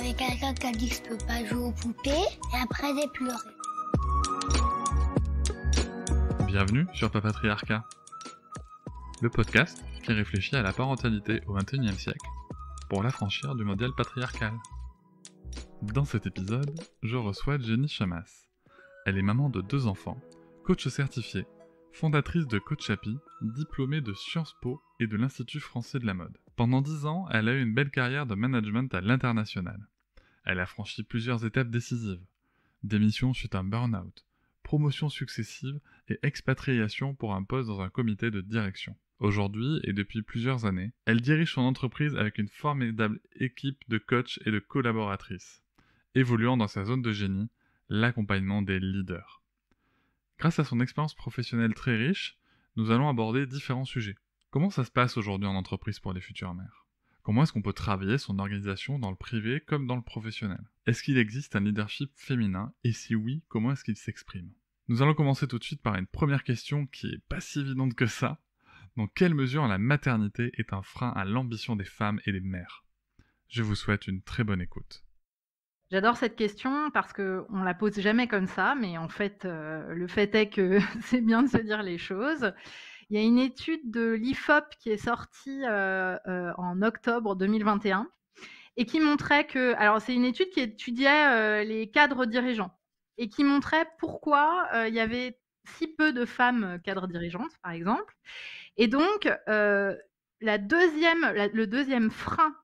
avait quelqu'un qui a dit que je peux pas jouer aux poupées, et après j'ai pleuré. Bienvenue sur Papatriarcat, le podcast qui réfléchit à la parentalité au XXIe siècle pour l'affranchir du modèle patriarcal. Dans cet épisode, je reçois Jenny Chamas. Elle est maman de 2 enfants, coach certifiée, fondatrice de Coachapi, diplômée de Sciences Po et de l'Institut français de la mode. Pendant 10 ans, elle a eu une belle carrière de management à l'international. Elle a franchi plusieurs étapes décisives. Démission suite à un burn-out, promotion successive et expatriation pour un poste dans un comité de direction. Aujourd'hui, et depuis plusieurs années, elle dirige son entreprise avec une formidable équipe de coachs et de collaboratrices, évoluant dans sa zone de génie, l'accompagnement des leaders. Grâce à son expérience professionnelle très riche, nous allons aborder différents sujets. Comment ça se passe aujourd'hui en entreprise pour les futures mères ? Comment est-ce qu'on peut travailler son organisation dans le privé comme dans le professionnel ? Est-ce qu'il existe un leadership féminin ? Et si oui, comment est-ce qu'il s'exprime ? Nous allons commencer tout de suite par une première question qui est pas si évidente que ça. Dans quelle mesure la maternité est un frein à l'ambition des femmes et des mères ? Je vous souhaite une très bonne écoute. J'adore cette question parce qu'on la pose jamais comme ça, mais en fait, le fait est que c'est bien de se dire les choses. Il y a une étude de l'IFOP qui est sortie en octobre 2021 et qui montrait que, alors c'est une étude qui étudiait les cadres dirigeants et qui montrait pourquoi il y avait si peu de femmes cadres dirigeantes, par exemple. Et donc, le deuxième frein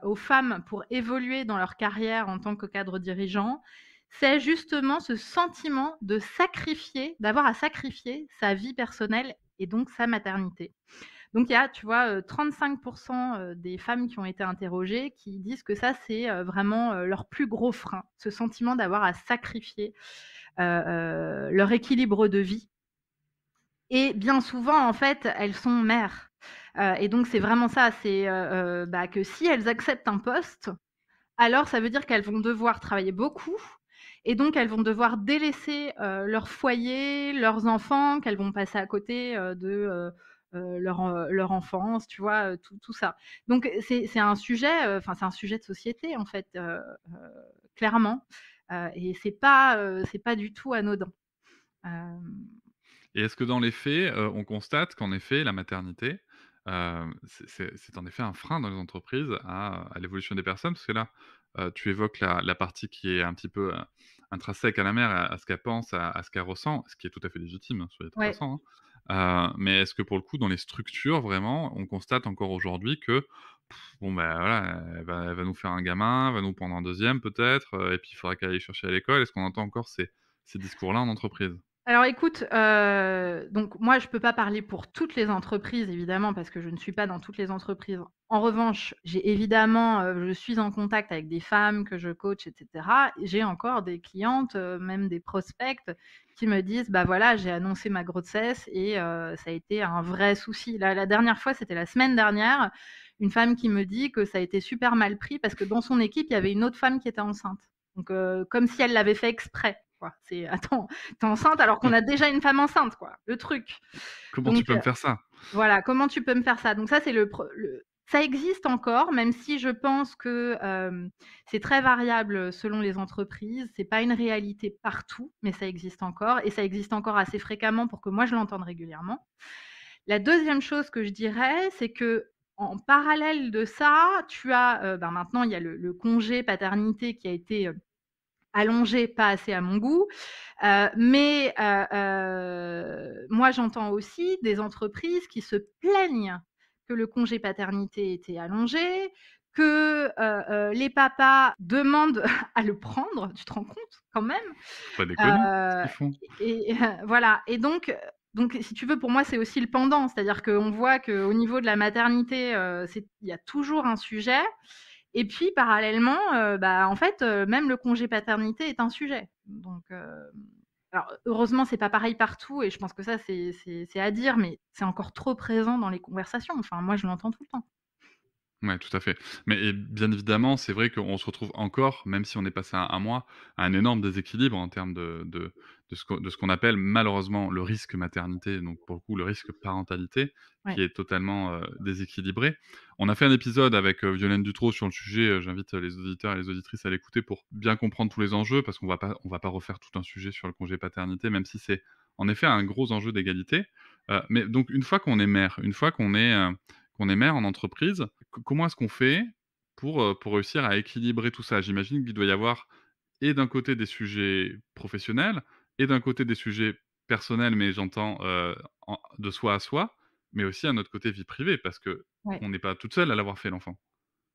aux femmes pour évoluer dans leur carrière en tant que cadre dirigeant, c'est justement ce sentiment de sacrifier, d'avoir à sacrifier sa vie personnelle et donc sa maternité. Donc il y a, tu vois, 35% des femmes qui ont été interrogées qui disent que ça, c'est vraiment leur plus gros frein, ce sentiment d'avoir à sacrifier leur équilibre de vie. Et bien souvent, en fait, elles sont mères. Et donc c'est vraiment ça, c'est que si elles acceptent un poste, alors ça veut dire qu'elles vont devoir travailler beaucoup et donc elles vont devoir délaisser leur foyer, leurs enfants, qu'elles vont passer à côté de leur enfance, tu vois, tout ça. Donc c'est un sujet, c'est un sujet de société en fait, clairement, et c'est pas du tout anodin. Et est-ce que dans les faits, on constate qu'en effet, la maternité, c'est en effet un frein dans les entreprises à l'évolution des personnes? Parce que là, tu évoques la partie qui est un petit peu, intrinsèque à la mère, à ce qu'elle pense, à ce qu'elle ressent, ce qui est tout à fait légitime, hein, soyez très Ouais. passant, hein. Mais est-ce que pour le coup, dans les structures, vraiment, on constate encore aujourd'hui que, bon, bah, voilà, elle va nous faire un gamin, elle va nous prendre un deuxième peut-être, et puis il faudra qu'elle aille chercher à l'école. Est-ce qu'on entend encore ces discours-là en entreprise? Alors écoute, donc moi je peux pas parler pour toutes les entreprises évidemment parce que je ne suis pas dans toutes les entreprises. En revanche, j'ai évidemment, je suis en contact avec des femmes que je coach et cetera. J'ai encore des clientes, même des prospects qui me disent: «Bah voilà, j'ai annoncé ma grossesse et ça a été un vrai souci». Là, la dernière fois, c'était la semaine dernière, une femme qui me dit que ça a été super mal pris parce que dans son équipe, il y avait une autre femme qui était enceinte. Donc comme si elle l'avait fait exprès, quoi. C'est: «Attends, tu es enceinte alors qu'on a déjà une femme enceinte, quoi, le truc». Comment tu Donc peux me faire ça? voilà, comment tu peux me faire ça? Donc ça, c'est ça existe encore, même si je pense que, c'est très variable, selon les entreprises. C'est pas une réalité partout, mais ça existe encore et ça existe encore assez fréquemment pour que moi je l'entende régulièrement. La deuxième chose que je dirais, c'est qu'en parallèle de ça, tu as, maintenant il y a le congé paternité qui a été, allongé, pas assez à mon goût. Moi, j'entends aussi des entreprises qui se plaignent que le congé paternité était allongé, que, les papas demandent à le prendre, tu te rends compte quand même? Faut pas déconner, ce Heu qu'ils font. voilà et donc si tu veux, pour moi, c'est aussi le pendant. C'est-à-dire qu'on voit qu'au niveau de la maternité, il y a toujours un sujet et puis parallèlement, en fait, même le congé paternité est un sujet. Donc alors heureusement, c'est pas pareil partout et je pense que ça, c'est à dire, mais c'est encore trop présent dans les conversations. Enfin, moi, je l'entends tout le temps. Ouais, tout à fait. Mais et bien évidemment, c'est vrai qu'on se retrouve encore, même si on est passé à 1 mois, à un énorme déséquilibre en termes de de ce qu'on appelle malheureusement le risque maternité, donc pour le coup le risque parentalité, Ouais. qui est totalement, déséquilibré. On a fait un épisode avec, Violaine Dutrot sur le sujet, j'invite, les auditeurs et les auditrices à l'écouter pour bien comprendre tous les enjeux, parce qu'on va pas refaire tout un sujet sur le congé paternité, même si c'est en effet un gros enjeu d'égalité. Mais donc une fois qu'on est mère, une fois qu'on est mère en entreprise, comment est-ce qu'on fait pour réussir à équilibrer tout ça? J'imagine qu'il doit y avoir et d'un côté des sujets professionnels et d'un côté des sujets personnels, mais j'entends, de soi à soi, mais aussi un autre côté vie privée parce Ouais. qu'on n'est pas toute seule à l'avoir fait l'enfant.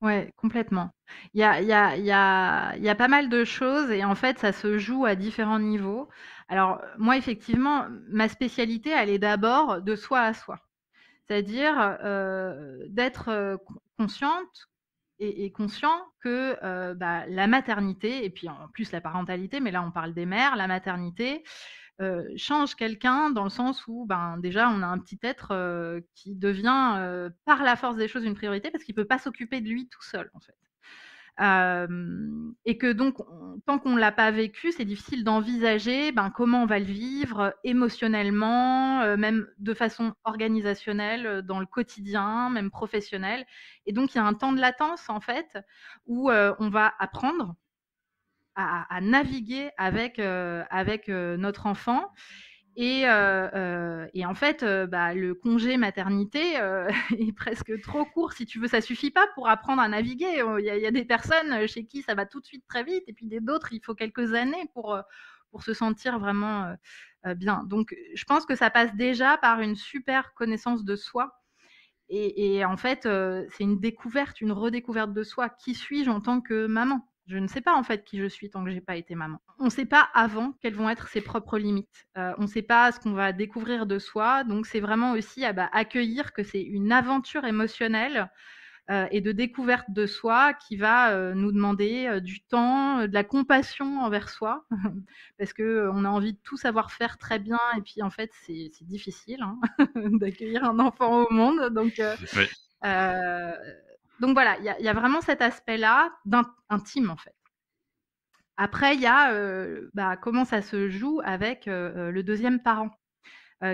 Ouais, complètement. Il y a pas mal de choses et en fait, ça se joue à différents niveaux. Alors, moi, effectivement, ma spécialité, elle est d'abord de soi à soi. C'est-à-dire, d'être, consciente et conscient que, bah, la maternité et puis en plus la parentalité, mais là on parle des mères, la maternité, change quelqu'un dans le sens où, ben, déjà on a un petit être, qui devient, par la force des choses une priorité parce qu'il peut pas s'occuper de lui tout seul, en fait. Et que donc tant qu'on l'a pas vécu, c'est difficile d'envisager, ben, comment on va le vivre, émotionnellement, même de façon organisationnelle, dans le quotidien, même professionnel et donc il y a un temps de latence en fait où, on va apprendre à naviguer avec notre enfant et en fait, bah, le congé maternité, est presque trop court si tu veux. Ça suffit pas pour apprendre à naviguer. Il y a des personnes, chez qui ça va tout de suite très vite et puis d'autres, il faut quelques années pour se sentir vraiment, bien. Donc je pense que ça passe déjà par une super connaissance de soi et en fait, c'est une découverte, une redécouverte de soi. Qui suis-je en tant que maman? Je ne sais pas, en fait, qui je suis tant que j'ai pas été maman. On ne sait pas avant quelles vont être ses propres limites. On ne sait pas ce qu'on va découvrir de soi, donc c'est vraiment aussi, ah bah, accueillir que c'est une aventure émotionnelle, et de découverte de soi qui va, nous demander, du temps, de la compassion envers soi. Parce que, on a envie de tout savoir faire très bien et puis en fait c'est difficile, hein, d'accueillir un enfant au monde Oui, heu, donc voilà, il y a vraiment cet aspect-là intime en fait. Après il y a, bah, comment ça se joue avec, le deuxième parent.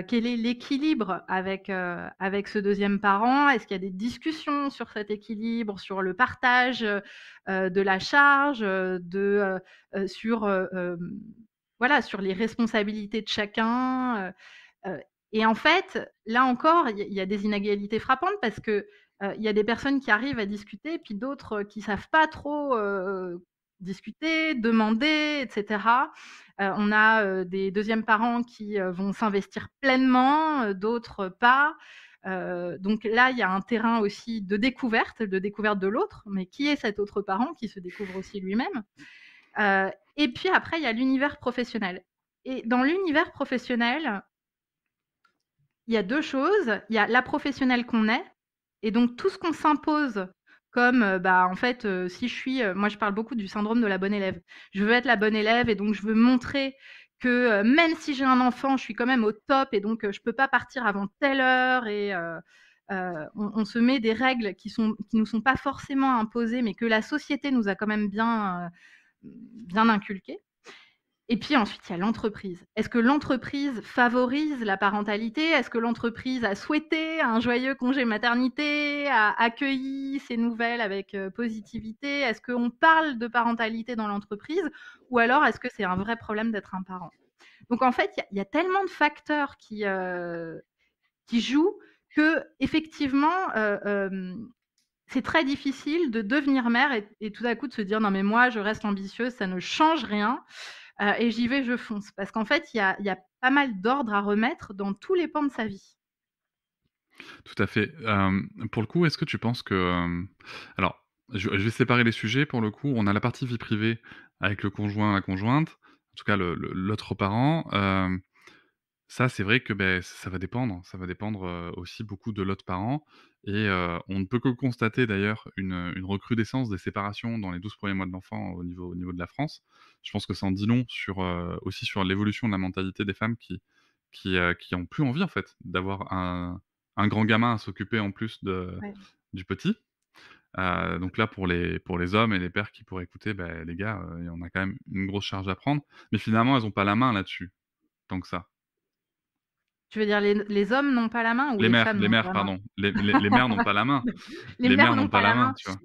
Quel est l'équilibre avec ce deuxième parent? Est-ce qu'il y a des discussions sur cet équilibre, sur le partage, de la charge, sur, voilà, sur les responsabilités de chacun, et en fait, là encore, il y a des inégalités frappantes parce que, il y a des personnes qui arrivent à discuter, puis d'autres, qui savent pas trop, discuter, demander et cetera. On a, des deuxièmes parents qui, vont s'investir pleinement, d'autres pas. Donc là, il y a un terrain aussi de découverte de l'autre, mais qui est cet autre parent qui se découvre aussi lui-même? Et puis après, il y a l'univers professionnel et dans l'univers professionnel, il y a 2 choses. Il y a la professionnelle qu'on est et donc tout ce qu'on s'impose comme, bah, en fait, si je suis, moi je parle beaucoup du syndrome de la bonne élève. Je veux être la bonne élève et donc je veux montrer que, même si j'ai un enfant, je suis quand même au top et donc, je peux pas partir avant telle heure et on se met des règles qui nous sont pas forcément imposées, mais que la société nous a quand même bien inculquées. Et puis ensuite, il y a l'entreprise. Est-ce que l'entreprise favorise la parentalité? Est-ce que l'entreprise a souhaité un joyeux congé maternité, a accueilli ces nouvelles avec, positivité? Est-ce qu'on parle de parentalité dans l'entreprise? Ou alors est-ce que c'est un vrai problème d'être un parent? Donc en fait, il y a tellement de facteurs qui jouent qu'effectivement, c'est très difficile de devenir mère et tout à coup de se dire: «Non mais moi je reste ambitieuse, ça ne change rien». Et j'y vais, je fonce. Parce qu'en fait, il y a pas mal d'ordre à remettre dans tous les pans de sa vie. tout à fait. Pour le coup, est-ce que tu penses que, alors, je vais séparer les sujets pour le coup. On a la partie vie privée avec le conjoint, la conjointe, en tout cas l'autre parent. Ça, c'est vrai que, beh, ça va dépendre, aussi beaucoup de l'autre parent et on ne peut que constater d'ailleurs une recrudescence des séparations dans les 12 premiers mois de l'enfant au niveau de la France. Je pense que ça en dit long sur, aussi sur l'évolution de la mentalité des femmes qui ont plus envie en fait d'avoir un grand gamin à s'occuper en plus Ouais. du petit. Donc là pour les hommes et les pères qui pourraient écouter, bah, les gars, on a quand même une grosse charge à prendre, mais finalement elles ont pas la main là-dessus. tant que ça? Tu veux dire les hommes n'ont pas la main ou les femmes Les n'ont mères, pas la main? pardon. Les mères n'ont pas la main. Les Les mères mères n'ont n'ont pas pas la la main, main. tu vois?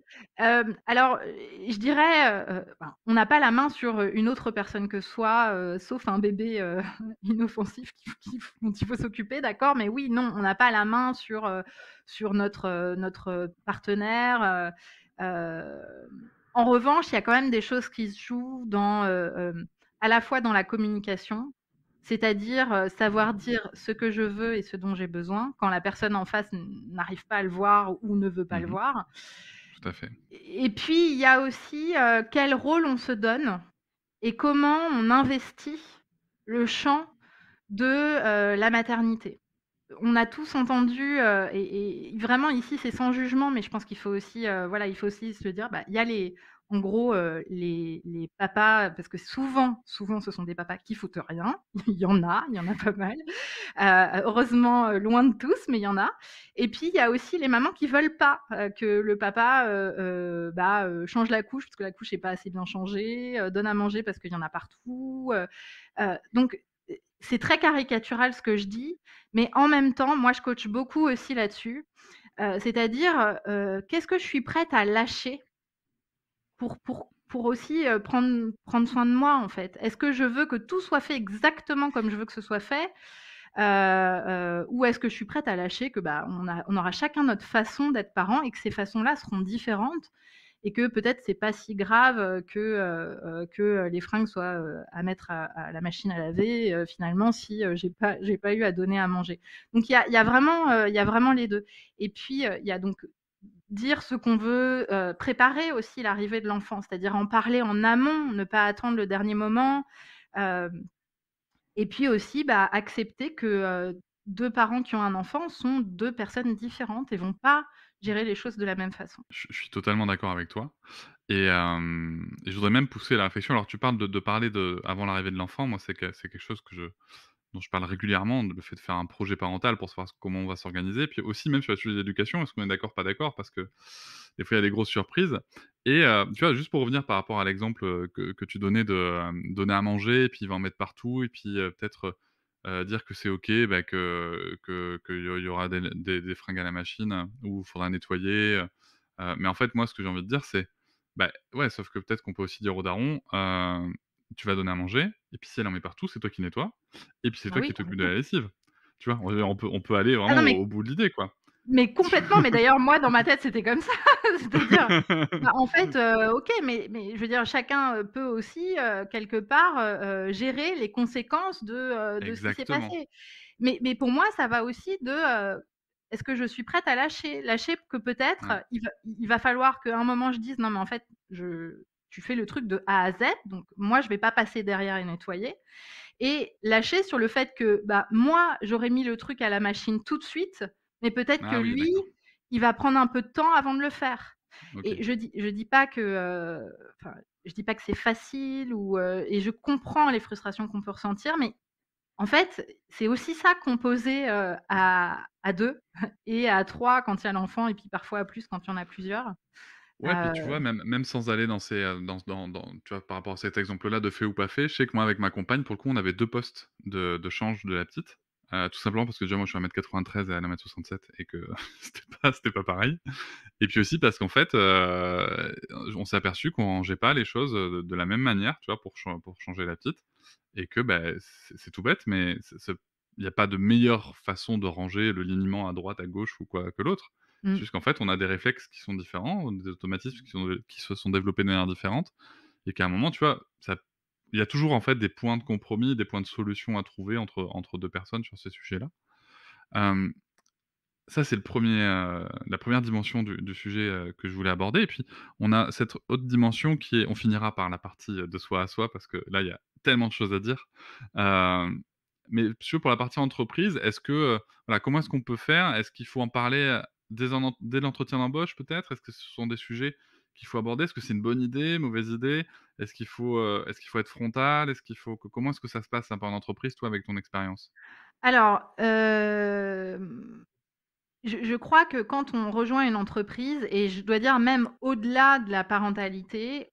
Alors, je dirais, ben, on n'a pas la main sur, une autre personne que soi, sauf un bébé, inoffensif dont il faut s'occuper, d'accord? Mais oui, non, on n'a pas la main sur notre partenaire, en revanche, il y a quand même des choses qui se jouent à la fois dans la communication, c'est-à-dire, savoir dire ce que je veux et ce dont j'ai besoin quand la personne en face n'arrive pas à le voir ou ne veut pas le Mmh. voir. Tout à fait. Et puis il y a aussi, quel rôle on se donne et comment on investit le champ de, la maternité. On a tous entendu, et vraiment ici c'est sans jugement, mais je pense qu'il faut aussi, voilà, il faut aussi se dire, bah, il y a en gros, les papas, parce que souvent ce sont des papas qui foutent rien. Il y en a pas mal. Heureusement, loin de tous, mais il y en a. Et puis il y a aussi les mamans qui veulent pas, que le papa, change la couche parce que la couche est pas assez bien changée, donne à manger parce qu'il y en a partout, donc c'est très caricatural ce que je dis, mais en même temps, moi je coach beaucoup aussi là-dessus, c'est-à-dire, qu'est-ce que je suis prête à lâcher pour aussi, prendre soin de moi, en fait? Est-ce que je veux que tout soit fait exactement comme je veux que ce soit fait? Ou est-ce que je suis prête à lâcher que, bah, on aura chacun notre façon d'être parent et que ces façons-là seront différentes et que peut-être c'est pas si grave, que les fringues soient, à mettre à la machine à laver, finalement si, j'ai pas eu à donner à manger. Donc il y a vraiment les 2. Et puis, il y a donc dire ce qu'on veut, préparer aussi l'arrivée de l'enfant, c'est-à-dire en parler en amont, ne pas attendre le dernier moment, hem et puis aussi, bah, accepter que, 2 parents qui ont un enfant sont 2 personnes différentes et vont pas gérer les choses de la même façon. Je suis totalement d'accord avec toi et je voudrais même pousser la réflexion. Alors tu parles de parler avant l'arrivée de l'enfant. Moi, c'est quelque chose dont je parle régulièrement, le fait de faire un projet parental pour savoir comment on va s'organiser. Puis aussi même sur le sujet d'éducation, est-ce qu'on est d'accord, pas d'accord? Parce que des fois, il y a des grosses surprises et tu vois, juste pour revenir par rapport à l'exemple, que tu donnais de, donner à manger et puis il va en mettre partout et puis, peut-être, dire que c'est OK, bah, qu'il y aura des fringues à la machine ou il faudra nettoyer, mais en fait, moi, ce que j'ai envie de dire, c'est, bah, ouais, sauf que peut-être qu'on peut aussi dire au daron, «Tu vas donner à manger et puis si elle en met partout, c'est toi qui nettoies et puis c'est Ah toi oui, qui t'occupes de complètement. la lessive». Tu vois? On peut aller Ah vraiment non, au bout de l'idée, quoi. mais complètement, mais d'ailleurs moi dans ma tête c'était comme ça. C'est-à-dire, bah, en fait, OK, mais je veux dire chacun, peut aussi, quelque part, gérer les conséquences de ce qui s'est Exactement. passé. Mais pour moi ça va aussi est-ce que je suis prête à lâcher? Lâcher que peut-être, Ouais. il va falloir qu'à un moment je dise: «Non mais en fait tu fais le truc de A à Z, donc moi je vais pas passer derrière et nettoyer». Et lâcher sur le fait que, bah, moi, j'aurais mis le truc à la machine tout de suite, mais peut-être que Ah oui, lui, d'accord. il va prendre un peu de temps avant de le faire. OK. Et je dis pas que, enfin, je dis pas que c'est facile et je comprends les frustrations qu'on peut ressentir, mais en fait, c'est aussi ça composer, à 2 et à 3 quand il y a l'enfant et puis parfois à plus quand il y en a plusieurs. Ouais, puis tu Heu, vois, même sans aller dans ces, tu vois, par rapport à cet exemple-là de fait ou pas fait, je sais que moi, avec ma compagne, pour le coup, on avait 2 postes de change de la petite, tout simplement parce que déjà, moi, je suis 1,93 m et elle 1,67 m et que c'était pas pareil et puis aussi parce qu'en fait, on s'est aperçu qu'on rangeait pas les choses, de la même manière, tu vois, pour changer la petite et que, bah, c'est tout bête, mais il y a pas de meilleure façon de ranger le liniment à droite, à gauche ou quoi que l'autre. C'est mmh, juste qu'en fait, on a des réflexes qui sont différents, des automatismes qui se sont développés de manière différente et qu'à un moment, tu vois, il y a toujours, en fait, des points de compromis, des points de solution à trouver entre 2 personnes sur ces sujets-là. Hem, Ça, c'est la première dimension du sujet, que je voulais aborder et puis on a cette autre dimension qui est on finira par la partie, de soi à soi parce que là, il y a tellement de choses à dire. Hem, mais si pour la partie entreprise, est-ce que, voilà, comment est-ce qu'on peut faire? Est-ce qu'il faut en parler, dès l'entretien d'embauche peut-être? Est-ce que ce sont des sujets qu'il faut aborder? Est-ce que c'est une bonne idée, mauvaise idée? Est-ce qu'il faut être frontal? Comment est-ce que ça se passe un peu en entreprise, toi, avec ton expérience? alors, Je crois que quand on rejoint une entreprise et je dois dire même au-delà de la parentalité,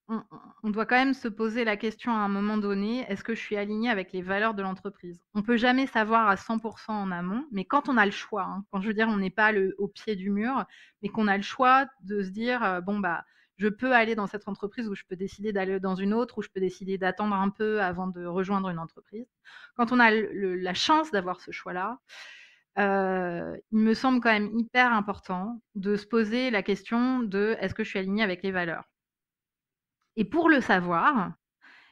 on doit quand même se poser la question à un moment donné: «Est-ce que je suis aligné avec les valeurs de l'entreprise?» On peut jamais savoir à 100 en amont, mais quand on a le choix, hein, quand je veux dire on n'est pas au pied du mur, mais qu'on a le choix de se dire, «Bon, bah, je peux aller dans cette entreprise ou je peux décider d'aller dans une autre ou je peux décider d'attendre un peu avant de rejoindre une entreprise». Quand on a la chance d'avoir ce choix-là, il me semble quand même hyper important de se poser la question de: «Est-ce que je suis alignée avec les valeurs?» Et pour le savoir,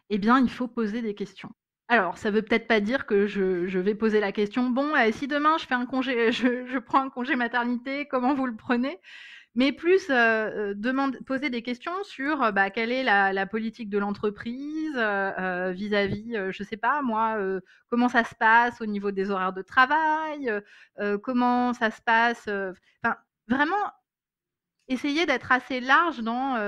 eh bien, il faut poser des questions. Alors, ça veut peut-être pas dire que je vais poser la question: «Bon, si demain je fais un congé je prends un congé maternité, comment vous le prenez?» Mais plus, poser des questions sur, bah, quelle est la politique de l'entreprise, vis-à-vis, je sais pas moi, comment ça se passe au niveau des horaires de travail, comment ça se passe, enfin, vraiment essayer d'être assez large dans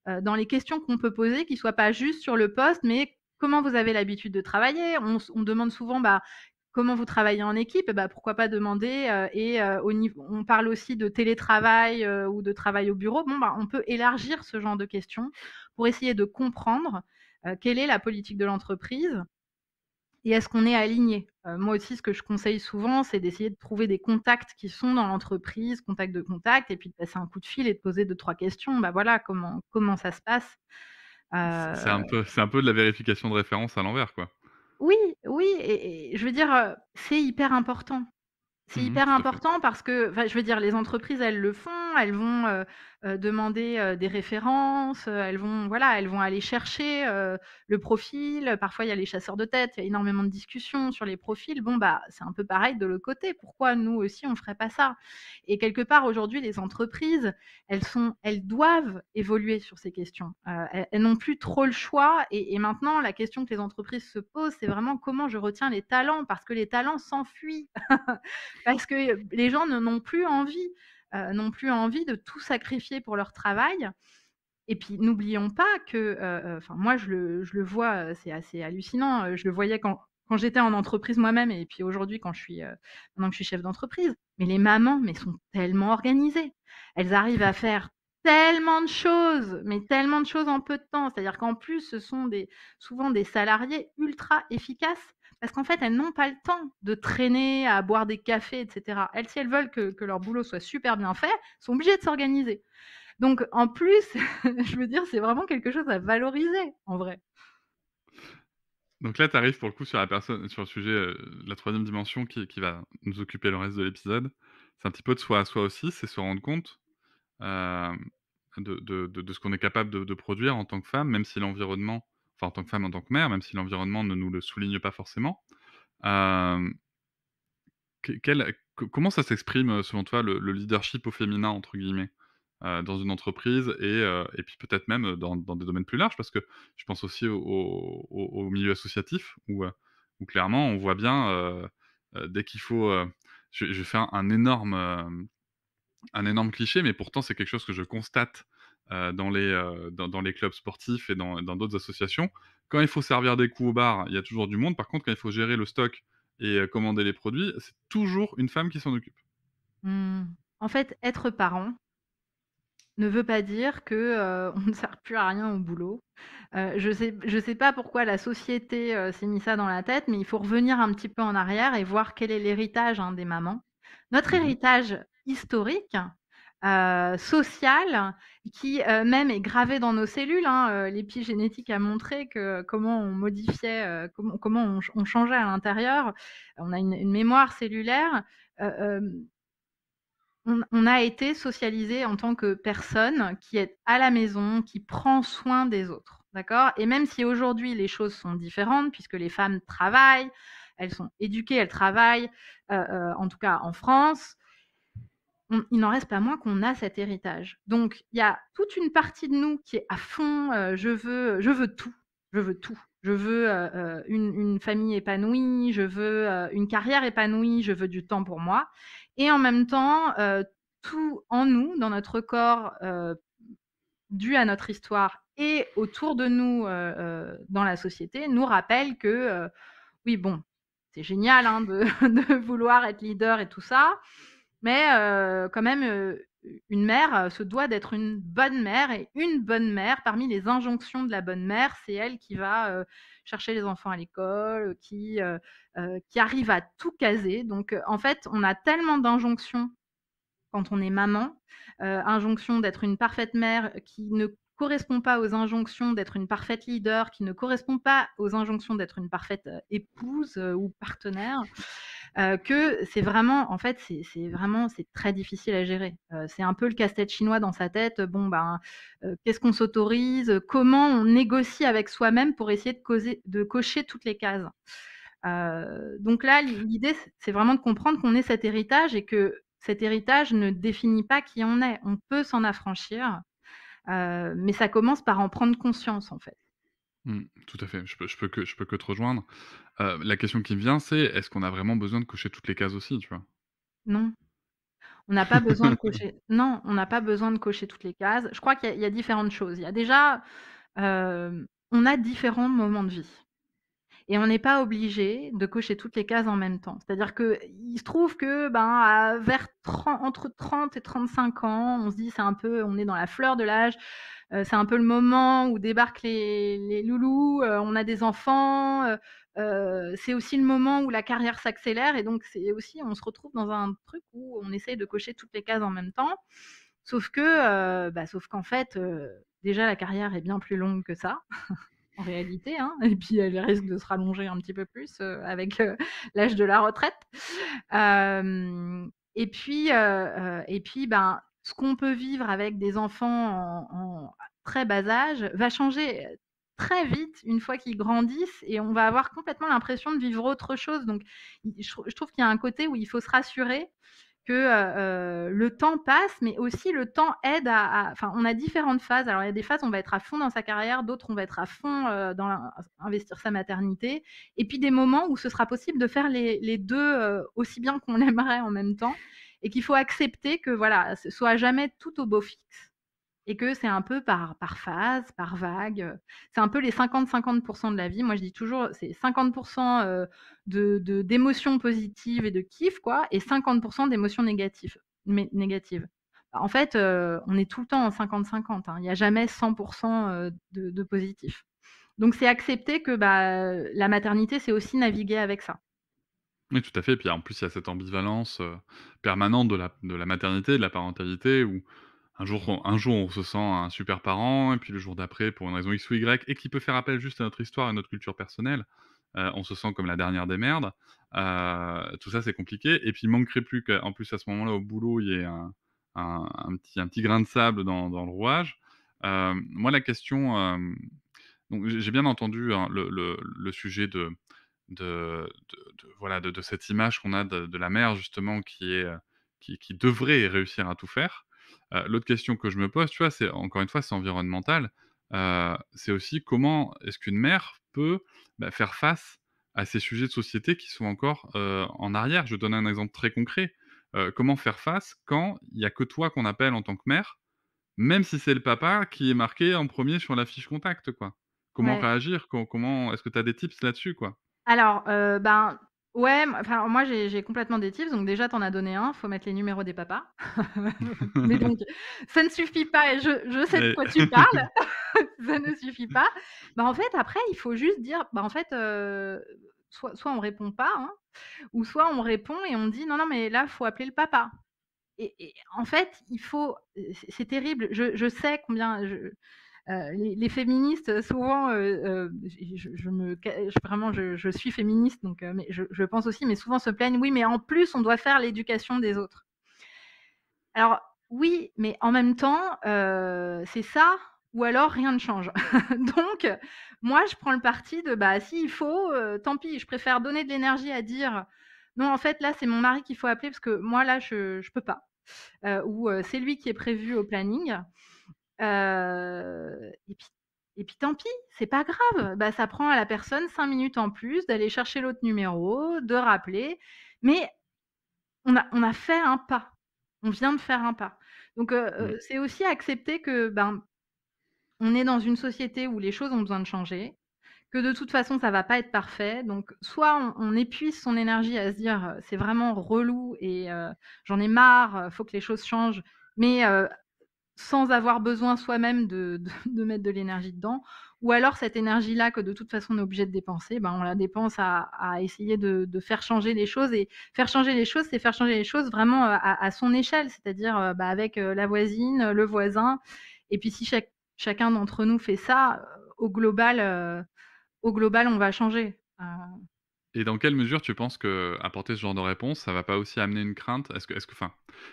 les questions qu'on peut poser, qui soient pas juste sur le poste, mais comment vous avez l'habitude de travailler? On demande souvent, bah, comment vous travaillez en équipe? Et bah, pourquoi pas demander, au niveau on parle aussi de télétravail, ou de travail au bureau. Bon, bah, on peut élargir ce genre de questions pour essayer de comprendre, quelle est la politique de l'entreprise et est-ce qu'on est aligné? Moi aussi, ce que je conseille souvent, c'est d'essayer de trouver des contacts qui sont dans l'entreprise, contact de contact et puis de passer un coup de fil et de poser deux-trois questions. Bah, voilà, comment ça se passe? C'est Heu, c'est un peu de la vérification de référence à l'envers, quoi. oui, oui et je veux dire, c'est hyper important. C'est Mmh, hyper tout à fait. important parce que, enfin, je veux dire, les entreprises, elles le font, elles vont, demander, des références, elles vont voilà, elles vont aller chercher, le profil. Parfois, il y a les chasseurs de tête, il y a énormément de discussions sur les profils. Bon, bah, c'est un peu pareil de l'autre côté. Pourquoi nous aussi, on ferait pas ça? Et quelque part, aujourd'hui, les entreprises, elles doivent évoluer sur ces questions. Elles n'ont plus trop le choix et maintenant, la question que les entreprises se posent, c'est vraiment: «Comment je retiens les talents?» parce que les talents s'enfuient. Parce que les gens n'ont plus envie de tout sacrifier pour leur travail et puis n'oublions pas que, enfin moi je le vois, c'est assez hallucinant, je le voyais quand j'étais en entreprise moi-même et puis aujourd'hui quand maintenant que je suis chef d'entreprise. Mais les mamans, mais sont tellement organisées. Elles arrivent à faire tellement de choses, mais tellement de choses en peu de temps. C'est-à-dire qu'en plus, ce sont souvent des salariés ultra efficaces parce qu'en fait, elles n'ont pas le temps de traîner à boire des cafés et cetera. Elles, si elles veulent que leur boulot soit super bien fait, sont obligées de s'organiser. Donc en plus, je veux dire, c'est vraiment quelque chose à valoriser, en vrai. Donc là, tu arrives pour le coup sur le sujet, de la troisième dimension qui va nous occuper le reste de l'épisode. C'est un petit peu de soi à soi aussi, c'est se rendre compte, hem, de ce qu'on est capable de produire en tant que femme, même si l'environnement enfin en tant que femme, en tant que mère, même si l'environnement ne nous le souligne pas forcément. Hem, comment ça s'exprime, selon toi, le «leadership au féminin» entre guillemets, dans une entreprise et puis peut-être même, dans des domaines plus larges? Parce que je pense aussi au milieu associatif où clairement on voit bien, dès qu'il faut, je vais faire un énorme cliché, mais pourtant c'est quelque chose que je constate, dans les clubs sportifs et dans d'autres associations. Quand il faut servir des coups au bar, il y a toujours du monde. Par contre, quand il faut gérer le stock et commander les produits, c'est toujours une femme qui s'en occupe. Mmh. En fait, être parent ne veut pas dire que, on ne sert plus à rien au boulot. Je sais pas pourquoi la société, s'est mis ça dans la tête, mais il faut revenir un petit peu en arrière et voir quel est l'héritage, hein, des mamans. Notre Mmh. héritage historique, social, qui, même est gravé dans nos cellules, hein, l'épigénétique a montré que comment on modifiait, comment on changeait à l'intérieur. On a une mémoire cellulaire, heu, on a été socialisé en tant que personne qui est à la maison, qui prend soin des autres, d'accord? Et même si aujourd'hui les choses sont différentes puisque les femmes travaillent, elles sont éduquées, elles travaillent, en tout cas en France, il n'en reste pas moins qu'on a cet héritage. Donc il y a toute une partie de nous qui est à fond, je veux tout, je veux tout. Je veux, une famille épanouie, je veux, une carrière épanouie, je veux du temps pour moi et en même temps, tout en nous, dans notre corps, dû à notre histoire et autour de nous, dans la société, nous rappelle que, oui bon, c'est génial, hein, de de vouloir être leader et tout ça, Mais quand même, une mère, se doit d'être une bonne mère et une bonne mère, parmi les injonctions de la bonne mère, c'est elle qui va, chercher les enfants à l'école, qui arrive à tout caser. Donc en fait, on a tellement d'injonctions quand on est maman, injonction d'être une parfaite mère qui ne correspond pas aux injonctions d'être une parfaite leader, qui ne correspond pas aux injonctions d'être une parfaite, épouse, ou partenaire, que c'est vraiment en fait, c'est très difficile à gérer. C'est un peu le casse-tête chinois dans sa tête. Bon, ben, qu'est-ce qu'on s'autorise? Comment on négocie avec soi-même pour essayer de cocher toutes les cases? Donc là, l'idée, c'est vraiment de comprendre qu'on est cet héritage et que cet héritage ne définit pas qui on est. On peut s'en affranchir, mais ça commence par en prendre conscience, en fait. Tout à fait, je peux que te rejoindre. La question qui me vient, c'est est-ce qu'on a vraiment besoin de cocher toutes les cases aussi, tu vois? Non, on n'a pas besoin de cocher non, on n'a pas besoin de cocher toutes les cases. Je crois qu'il y a différentes choses. Il y a déjà, on a différents moments de vie. Et on n'est pas obligé de cocher toutes les cases en même temps. C'est-à-dire qu'il se trouve que, ben, vers entre 30 et 35 ans, on se dit: «C'est un peu on est dans la fleur de l'âge, c'est un peu le moment où débarquent les loulous, on a des enfants», c'est aussi le moment où la carrière s'accélère et donc c'est aussi on se retrouve dans un truc où on essaye de cocher toutes les cases en même temps. Sauf que, sauf qu'en fait, déjà la carrière est bien plus longue que ça en réalité, hein, et puis elle risque de se rallonger un petit peu plus, avec, l'âge de la retraite. Ben, ce qu'on peut vivre avec des enfants en très bas âge va changer, très vite une fois qu'ils grandissent et on va avoir complètement l'impression de vivre autre chose donc je trouve qu'il y a un côté où il faut se rassurer que, le temps passe, mais aussi le temps aide enfin, on a différentes phases. Alors, il y a des phases, où on va être à fond dans sa carrière, d'autres, on va être à fond, dans investir sa maternité et puis des moments où ce sera possible de faire les 2 aussi bien qu'on l'aimerait en même temps et qu'il faut accepter que, voilà, ce soit jamais tout au beau fixe et que c'est un peu par phase, par vague, c'est un peu les 50-50 de la vie. Moi, je dis toujours, c'est 50 d'émotions positives et de kiff, quoi et 50 d'émotions négatives. En fait, on est tout le temps en 50-50, hein. Il y a jamais 100 de positif. Donc c'est accepter que, bah, la maternité, c'est aussi naviguer avec ça. Oui, tout à fait, puis en plus, il y a cette ambivalence, permanente de la maternité, de la parentalité où un jour on se sent un super parent et puis le jour d'après, pour une raison X ou Y et qui peut faire appel juste à notre histoire et notre culture personnelle, on se sent comme la dernière des merdes. Tout ça, c'est compliqué et puis il manquerait plus qu'en plus à ce moment-là, au boulot, il y ait un petit grain de sable dans le rouage. Moi, la question, donc j'ai bien entendu, hein, le sujet de cette image qu'on a de la mère justement qui est, qui devrait réussir à tout faire. L'autre question que je me pose, tu vois, c'est encore une fois, c'est environnemental. C'est aussi comment est-ce qu'une mère peut, faire face à ces sujets de société qui sont encore, en arrière? Je vais donner un exemple très concret. Comment faire face quand il y a que toi qu'on appelle en tant que mère, même si c'est le papa qui est marqué en premier sur la fiche contact, quoi? Comment Ouais. réagir? Comment est-ce que tu as des tips là-dessus, quoi? Alors, ben, ouais, enfin, moi, j'ai complètement des tips. Donc déjà, tu en as donné un, faut mettre les numéros des papas. Mais donc ça ne suffit pas et je sais de Et quoi tu parles, ça ne suffit pas. Bah, en fait, après, il faut juste dire, bah, en fait, soit on répond pas, hein, ou soit on répond et on dit: «Non, non, mais là, faut appeler le papa». Et en fait, il faut c'est terrible. Je sais combien les féministes, souvent, je me ca je vraiment je suis féministe donc mais je pense aussi, mais souvent se plaignent: «Oui, mais en plus, on doit faire l'éducation des autres». Alors oui, mais en même temps, c'est ça ou alors rien ne change. Donc moi, je prends le parti de, bah, s'il faut, tant pis, je préfère donner de l'énergie à dire: «Non, en fait, là, c'est mon mari qu'il faut appeler parce que moi, là, je peux pas», ou «C'est lui qui est prévu au planning». Et puis tant pis, c'est pas grave. Bah, ça prend à la personne 5 minutes en plus d'aller chercher l'autre numéro, de rappeler, mais on a fait un pas. On vient de faire un pas. Donc mmh, c'est aussi accepter que, ben, on est dans une société où les choses ont besoin de changer, que de toute façon ça va pas être parfait, donc soit on épuise son énergie à se dire, «C'est vraiment relou et j'en ai marre, faut que les choses changent», mais sans avoir besoin soi-même de mettre de l'énergie dedans, ou alors cette énergie-là que de toute façon on est obligé de dépenser, ben, on la dépense à essayer de faire changer les choses, et faire changer les choses, c'est faire changer les choses vraiment, à son échelle. C'est-à-dire, bah, avec, la voisine, le voisin, et puis si chacun d'entre nous fait ça, au global on va changer. Et dans quelle mesure tu penses que apporter ce genre de réponse, ça va pas aussi amener une crainte? Est-ce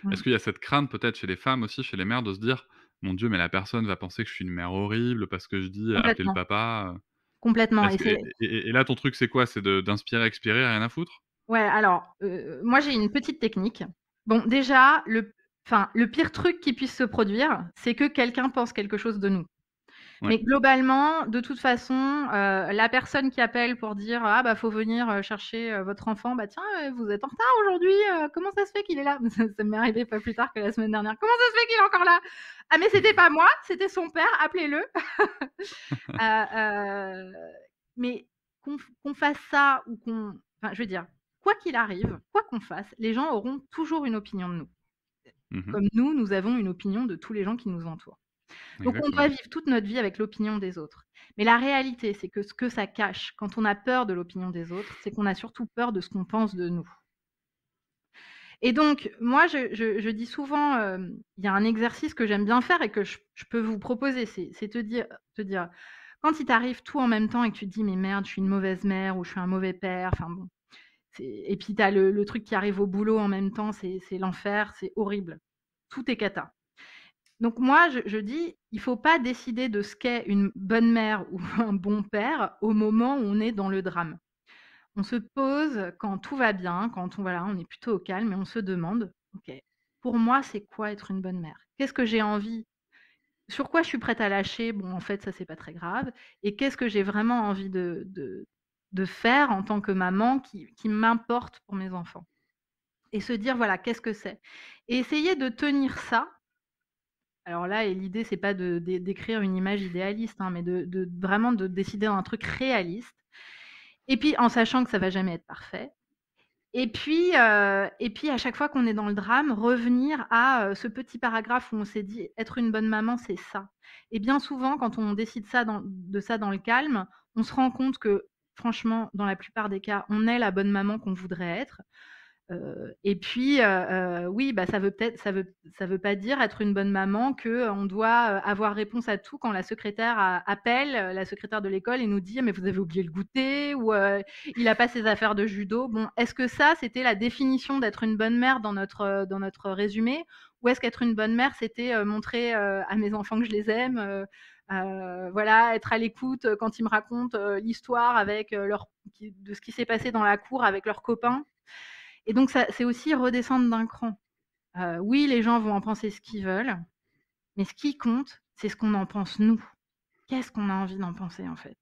Mmh, qu'il y a cette crainte peut-être chez les femmes aussi, chez les mères, de se dire: «Mon Dieu, mais la personne va penser que je suis une mère horrible parce que je dis, appelez le complètement, papa», complètement, Est-ce et que c'est et là ton truc c'est quoi? C'est d'inspirer, expirer, rien à foutre? ouais, alors, moi j'ai une petite technique. Bon, déjà, le pire truc qui puisse se produire, c'est que quelqu'un pense quelque chose de nous. Ouais. Mais globalement, de toute façon, la personne qui appelle pour dire: «Ah bah, faut venir, chercher, votre enfant, bah, tiens, vous êtes en retard aujourd'hui, comment ça se fait qu'il est là?» Ça m'est arrivé pas plus tard que la semaine dernière. «Comment ça se fait qu'il est encore là?» «Ah mais c'était pas moi, c'était son père, appelez-le». Heu, mais qu'on fasse ça ou enfin, je veux dire, quoi qu'il arrive, quoi qu'on fasse, les gens auront toujours une opinion de nous. Mmh. Comme nous avons une opinion de tous les gens qui nous entourent. Donc on doit Exactement. vivre toute notre vie avec l'opinion des autres. Mais la réalité, c'est que ce que ça cache quand on a peur de l'opinion des autres, c'est qu'on a surtout peur de ce qu'on pense de nous. Et donc moi je dis souvent, il y a un exercice que j'aime bien faire et que je peux vous proposer, c'est te dire quand il t'arrive tout en même temps et que tu te dis: «Mais merde, je suis une mauvaise mère» ou «Je suis un mauvais père», enfin bon, et puis tu as le truc qui arrive au boulot en même temps, c'est l'enfer, c'est horrible. Tout est cata. Donc moi, je dis: «Il faut pas décider de ce qu'est une bonne mère ou un bon père au moment où on est dans le drame». On se pose quand tout va bien, quand on est plutôt au calme, et on se demande: «OK, pour moi, c'est quoi être une bonne mère? Qu'est-ce que j'ai envie? Sur quoi je suis prête à lâcher? Bon, en fait, ça, c'est pas très grave, et qu'est-ce que j'ai vraiment envie de faire en tant que maman qui m'importe pour mes enfants?» Et se dire: «Voilà, qu'est-ce que c'est?» Et essayer de tenir ça. Alors là, et l'idée, c'est pas d'écrire une image idéaliste, hein, mais de vraiment de décider d'un truc réaliste, et puis en sachant que ça va jamais être parfait. Et puis à chaque fois qu'on est dans le drame, revenir à, ce petit paragraphe où on s'est dit: «Être une bonne maman, c'est ça». Et bien souvent, quand on décide ça dans le calme, on se rend compte que franchement, dans la plupart des cas, on est la bonne maman qu'on voudrait être. Et puis, oui, bah, ça veut pas dire être une bonne maman que, on doit, avoir réponse à tout quand la secrétaire appelle, la secrétaire de l'école, et nous dit: «Mais vous avez oublié le goûter» ou, «Il a pas ses affaires de judo». Bon, est-ce que ça, c'était la définition d'être une bonne mère dans notre résumé? Ou est-ce qu'être une bonne mère, c'était, montrer, à mes enfants que je les aime, voilà, être à l'écoute, quand ils me racontent, l'histoire avec, de ce qui s'est passé dans la cour avec leurs copains? Et donc ça, c'est aussi redescendre d'un cran. Oui, les gens vont en penser ce qu'ils veulent, mais ce qui compte, c'est ce qu'on en pense nous. Qu'est-ce qu'on a envie d'en penser, en fait?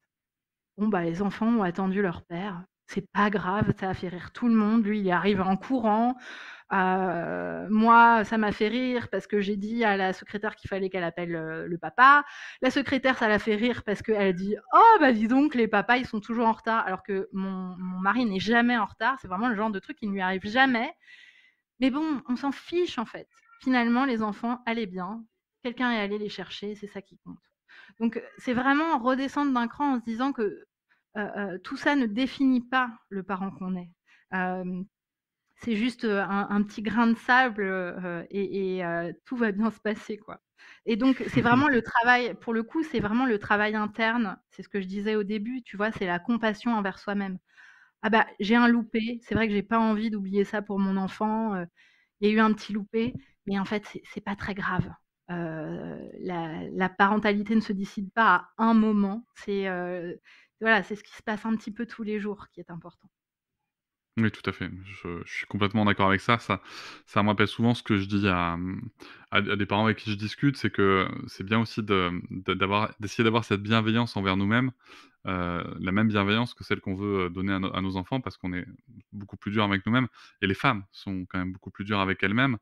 Bon, bah, les enfants ont attendu leur père, c'est pas grave, ça a fait rire tout le monde. Lui, il est arrivé en courant. Moi, ça m'a fait rire parce que j'ai dit à la secrétaire qu'il fallait qu'elle appelle, le papa. La secrétaire, ça l'a fait rire parce qu'elle a dit: «Oh bah, dis donc, les papas, ils sont toujours en retard», alors que mon mari n'est jamais en retard. C'est vraiment le genre de truc qui ne lui arrive jamais. Mais bon, on s'en fiche, en fait. Finalement, les enfants allaient bien, quelqu'un est allé les chercher, c'est ça qui compte. Donc, c'est vraiment redescendre d'un cran en se disant que, tout ça ne définit pas le parent qu'on est. Hem, c'est juste, un petit grain de sable, tout va bien se passer, quoi. Et donc c'est vraiment le travail, pour le coup, c'est vraiment le travail interne. C'est ce que je disais au début, tu vois? C'est la compassion envers soi-même. Ah bah, j'ai un loupé, c'est vrai que j'ai pas envie d'oublier ça pour mon enfant, il y a eu un petit loupé, mais en fait, c'est pas très grave. La parentalité ne se décide pas à un moment, voilà, c'est ce qui se passe un petit peu tous les jours qui est important. Oui, tout à fait. Je suis complètement d'accord avec ça. Ça me rappelle souvent ce que je dis à des parents avec qui je discute, c'est que c'est bien aussi d'essayer d'avoir cette bienveillance envers nous-mêmes, la même bienveillance que celle qu'on veut, donner à nos enfants parce qu'on est beaucoup plus dur avec nous-mêmes et les femmes sont quand même beaucoup plus dures avec elles-mêmes,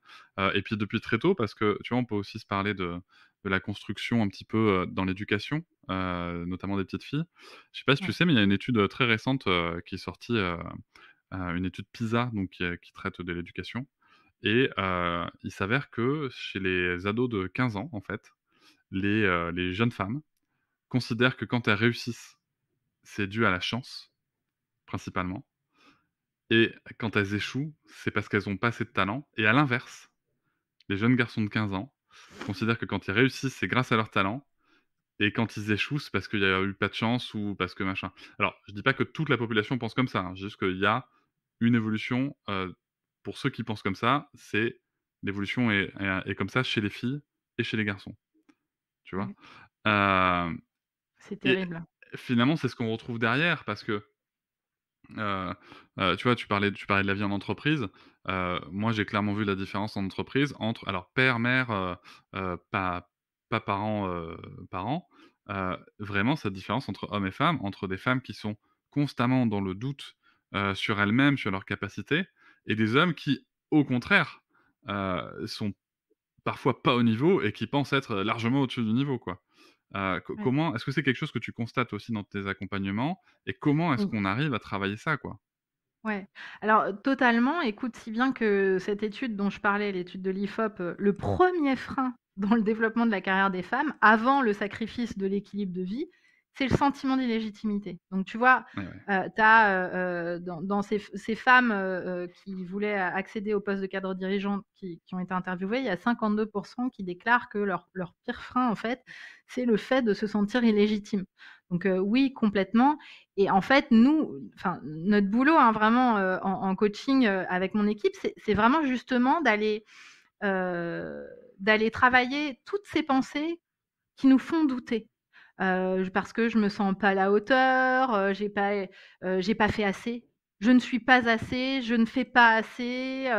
et puis depuis très tôt parce que, tu vois, on peut aussi se parler de la construction un petit peu, dans l'éducation, notamment des petites filles. Je sais pas si tu Ouais. sais, mais il y a une étude, très récente, qui est sortie, une étude PISA donc qui traite de l'éducation et il s'avère que chez les ados de 15 ans, en fait, les jeunes femmes considèrent que quand elles réussissent, c'est dû à la chance, principalement et quand elles échouent, c'est parce qu'elles ont pas assez de talent et à l'inverse, les jeunes garçons de 15 ans considèrent que quand ils réussissent, c'est grâce à leur talent et quand ils échouent, c'est parce qu'il y a eu pas de chance ou parce que machin. Alors, je dis pas que toute la population pense comme ça, hein, juste qu'il y a une évolution, pour ceux qui pensent comme ça, c'est l'évolution est comme ça chez les filles et chez les garçons, tu vois? Ouais, Hem c'est et terrible. finalement, c'est ce qu'on retrouve derrière parce que, heu tu vois, tu parlais de la vie en entreprise. Moi, j'ai clairement vu la différence en entreprise entre alors père, mère, pas parents, parents, vraiment cette différence entre hommes et femmes, entre des femmes qui sont constamment dans le doute, sur elles-mêmes, sur leurs capacités et des hommes qui, au contraire, sont parfois pas au niveau et qui pensent être largement au-dessus du niveau, quoi. Ouais. Comment est-ce que c'est quelque chose que tu constates aussi dans tes accompagnements et comment est-ce Oui. qu'on arrive à travailler ça, quoi? Ouais. Alors, totalement, écoute, si bien que cette étude dont je parlais, l'étude de l'IFOP, le 1er frein dans le développement de la carrière des femmes, avant le sacrifice de l'équilibre de vie, c'est le sentiment d'illégitimité. Donc tu vois, Ouais, ouais. tu as, dans ces femmes, qui voulaient accéder au poste de cadre dirigeant qui ont été interviewées, il y a 52 qui déclarent que leur pire frein, en fait, c'est le fait de se sentir illégitime. Donc oui, complètement. Et en fait, nous, enfin, notre boulot, hein, vraiment, en coaching, avec mon équipe, c'est vraiment justement heu, d'aller travailler toutes ces pensées qui nous font douter. Parce que je me sens pas à la hauteur, j'ai pas fait assez, je ne suis pas assez, je ne fais pas assez,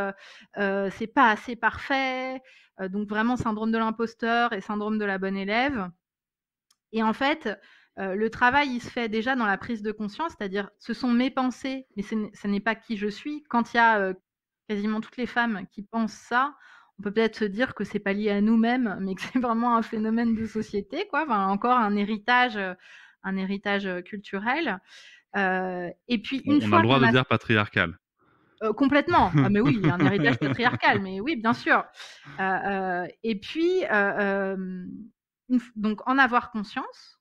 c'est pas assez parfait, donc vraiment syndrome de l'imposteur et syndrome de la bonne élève. Et en fait, le travail, il se fait déjà dans la prise de conscience, c'est-à-dire ce sont mes pensées, mais ce n'est pas qui je suis. Quand il y a, quasiment toutes les femmes qui pensent ça, on peut peut-être se dire que c'est pas lié à nous-mêmes, mais que c'est vraiment un phénomène de société, quoi, enfin encore un héritage, culturel. Et puis une On a le fois droit qu'on de a dire patriarcal. complètement, ah mais oui, il y a un héritage patriarcal, mais oui, bien sûr. Et puis, donc en avoir conscience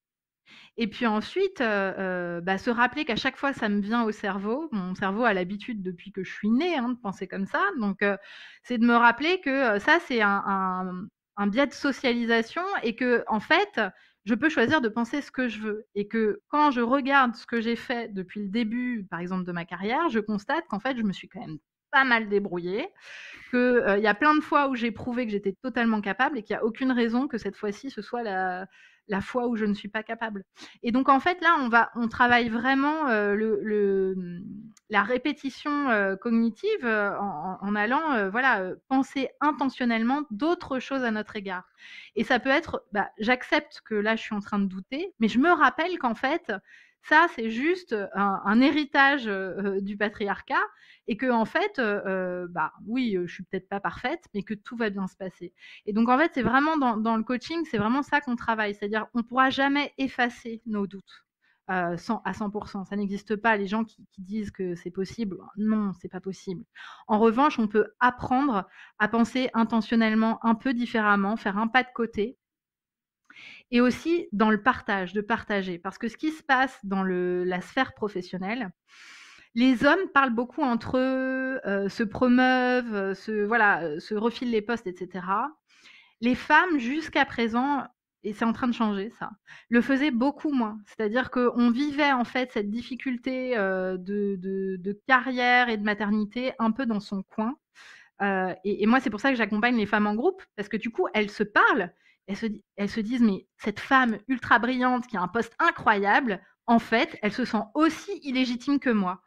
et puis ensuite, bah, se rappeler qu'à chaque fois ça me vient au cerveau, mon cerveau a l'habitude depuis que je suis née, hein, de penser comme ça, donc c'est de me rappeler que, ça c'est un biais de socialisation et qu'en fait, je peux choisir de penser ce que je veux et que quand je regarde ce que j'ai fait depuis le début, par exemple, de ma carrière, je constate qu'en fait, je me suis quand même pas mal débrouillée, que, il y a plein de fois où j'ai prouvé que j'étais totalement capable et qu'il y a aucune raison que cette fois-ci, ce soit la fois où je ne suis pas capable. Et donc en fait, là, on travaille vraiment, la répétition, cognitive, en allant, voilà, penser intentionnellement d'autres choses à notre égard. Et ça peut être, bah, j'accepte que là, je suis en train de douter, mais je me rappelle qu'en fait, ça, c'est juste, un héritage, du patriarcat et qu'en fait, bah, oui, je suis peut-être pas parfaite, mais que tout va bien se passer. Et donc en fait, c'est vraiment dans le coaching, c'est vraiment ça qu'on travaille. C'est-à-dire on pourra jamais effacer nos doutes, à 100. Ça n'existe pas. Les gens qui disent que c'est possible, non, c'est pas possible. En revanche, on peut apprendre à penser intentionnellement un peu différemment, faire un pas de côté et aussi dans le partage, de partager. Parce que ce qui se passe dans la sphère professionnelle, les hommes parlent beaucoup entre eux, se promeuvent, se refilent les postes et cetera. Les femmes, jusqu'à présent, et c'est en train de changer ça, le faisaient beaucoup moins. C'est-à-dire qu'on vivait en fait cette difficulté, de carrière et de maternité un peu dans son coin. Et moi, c'est pour ça que j'accompagne les femmes en groupe, parce que du coup, elles se parlent, elles se disent: «Mais cette femme ultra brillante qui a un poste incroyable, en fait, elle se sent aussi illégitime que moi».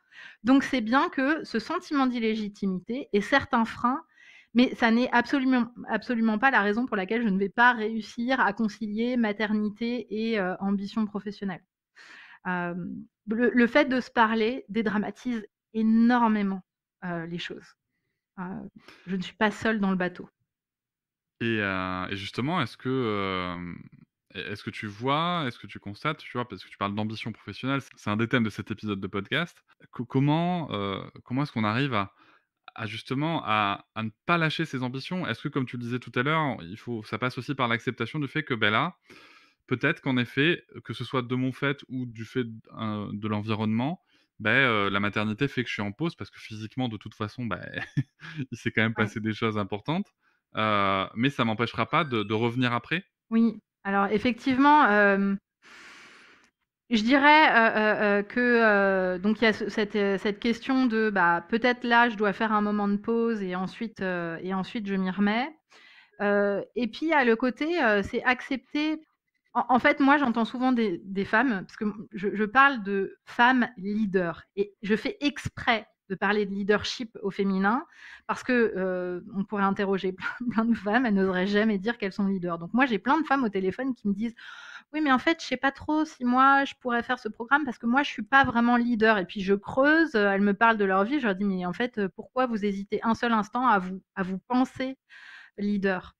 Donc c'est bien que ce sentiment d'illégitimité ait certes frein, mais ça n'est absolument pas la raison pour laquelle je ne vais pas réussir à concilier maternité et ambition professionnelle. Le fait de se parler dédramatise énormément, les choses. Heu, je ne suis pas seule dans le bateau. Et justement, est-ce que tu vois, est-ce que tu constates, tu vois, parce que tu parles d'ambition professionnelle, c'est un des thèmes de cet épisode de podcast. Comment est-ce qu'on arrive à justement à ne pas lâcher ses ambitions? Est-ce que, comme tu le disais tout à l'heure, ça passe aussi par l'acceptation du fait que, beh, là, peut-être qu'en effet, que ce soit de mon fait ou du fait de l'environnement, la maternité fait que je suis en pause parce que physiquement, de toute façon, il s'est quand même Ouais. passé des choses importantes, mais ça m'empêchera pas de revenir après? Oui, alors effectivement, je dirais, que, donc il y a cette question de, bah, peut-être là, je dois faire un moment de pause et ensuite je m'y remets. Et puis il y a le côté, c'est accepter en fait, moi, j'entends souvent des femmes, parce que je parle de femmes leaders et je fais exprès de parler de leadership au féminin parce que, on pourrait interroger plein de femmes, elles n'oseraient jamais dire qu'elles sont leaders. Donc moi, j'ai plein de femmes au téléphone qui me disent: «Oui, mais en fait, je sais pas trop si moi, je pourrais faire ce programme parce que moi, je suis pas vraiment leader» et puis je creuse, elles me parlent de leur vie, je leur dis: «Mais en fait, pourquoi vous hésitez un seul instant à vous penser leader?»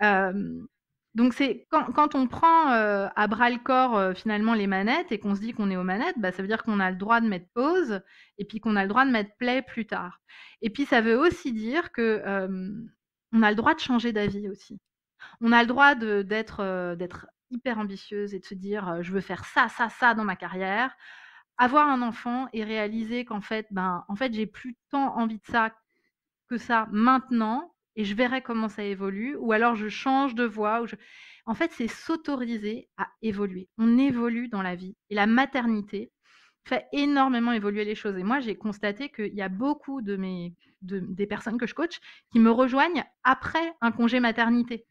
Hem, donc c'est quand on prend, à bras le corps, finalement les manettes et qu'on se dit qu'on est aux manettes, bah, ça veut dire qu'on a le droit de mettre pause et puis qu'on a le droit de mettre play plus tard. Et puis ça veut aussi dire que, on a le droit de changer d'avis aussi. On a le droit d'être hyper ambitieuse et de se dire, «Je veux faire ça, ça, ça dans ma carrière». Avoir un enfant et réaliser qu'en fait, ben, en fait, j'ai plus tant envie de ça que ça maintenant et je verrai comment ça évolue ou alors je change de voie ou je en fait, c'est s'autoriser à évoluer. On évolue dans la vie et la maternité fait énormément évoluer les choses et moi, j'ai constaté qu'il y a beaucoup des personnes que je coach qui me rejoignent après un congé maternité,